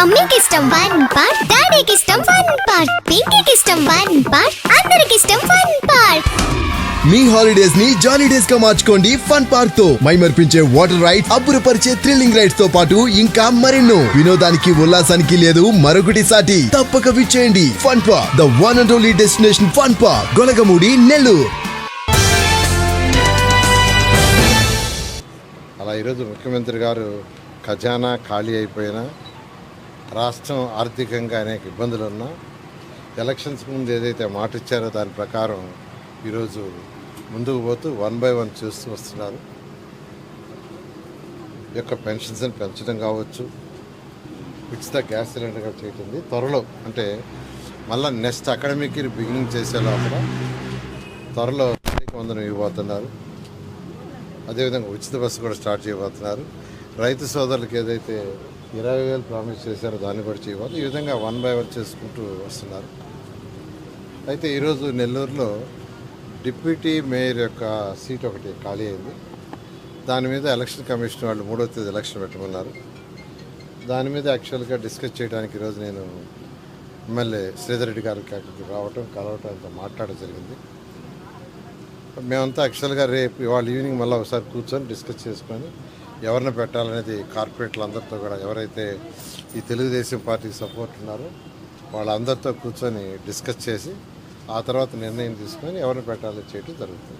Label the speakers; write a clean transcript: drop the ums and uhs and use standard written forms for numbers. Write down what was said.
Speaker 1: మమ్మీకి ఇష్టం one part, డాడీకి ఇష్టం వన్ పార్ట్, పింకీకి ఇష్టం వన్ పార్ట్, అందరికి ఇష్టం వన్ పార్ట్.
Speaker 2: మీ హాలిడేస్ ని జాలీ డేస్ గా మార్చుకోండి ఫన్ పార్క్ తో. మైమర్పించే వాటర్ రైడ్స్, అబ్బురపరిచే థ్రిల్లింగ్ రైడ్స్ తో పాటు ఇంకా మరెన్నో. వినోదానికి ఉల్లాసానికి లేదు మరొకటి సాటి. తప్పక విచ్చేయండి fun park, the one and only destination fun park, Golagamudi, Nellore.
Speaker 3: అలా ఈరోజు ముఖ్యమంత్రి గారు ఖజానా ఖాళీ అయిపోయినా, రాష్ట్రం ఆర్థికంగా అనేక ఇబ్బందులు ఉన్నా, ఎలక్షన్స్ ముందు ఏదైతే మాట ఇచ్చారో దాని ప్రకారం ఈరోజు ముందుకు పోతూ 1 by 1 చూస్తూ వస్తున్నారు. ఈ యొక్క పెన్షన్స్ని పెంచడం కావచ్చు, ఉచిత గ్యాస్ సిలిండర్ చేయటం త్వరలో, అంటే మళ్ళీ నెక్స్ట్ అకాడమిక్ ఇయర్ బిగినింగ్ చేసే లోపల త్వరలో వందనం ఇవ్వబోతున్నారు. అదేవిధంగా ఉచిత బస్సు కూడా స్టార్ట్ చేయబోతున్నారు. రైతు సోదరులకు ఏదైతే 20,000 ప్రామిస్ చేశారో దాన్ని కూడా చేయబోతున్నారు. ఈ విధంగా 1 by 1 చేసుకుంటూ వస్తున్నారు. అయితే ఈరోజు నెల్లూరులో డిప్యూటీ మేయర్ యొక్క సీట్ ఒకటి ఖాళీ అయింది. దాని మీద ఎలక్షన్ కమిషన్ వాళ్ళు 3వ తేదీ ఎలక్షన్ పెట్టమన్నారు. దాని మీద యాక్చువల్గా డిస్కస్ చేయడానికి ఈరోజు నేను ఎమ్మెల్యే శ్రీధర్ రెడ్డి గారికి అక్కడికి రావటం, కలవటం, అంతా మాట్లాడడం జరిగింది. మేమంతా యాక్చువల్గా రేపు ఇవాళ ఈవినింగ్ మళ్ళీ ఒకసారి కూర్చొని డిస్కస్ చేసుకొని ఎవరిని పెట్టాలనేది కార్పొరేట్లందరితో కూడా, ఎవరైతే ఈ తెలుగుదేశం పార్టీకి సపోర్ట్ ఉన్నారో వాళ్ళందరితో కూర్చొని డిస్కస్ చేసి ఆ తర్వాత నిర్ణయం తీసుకొని ఎవరిని పెట్టాలో చేయడం జరుగుతుంది.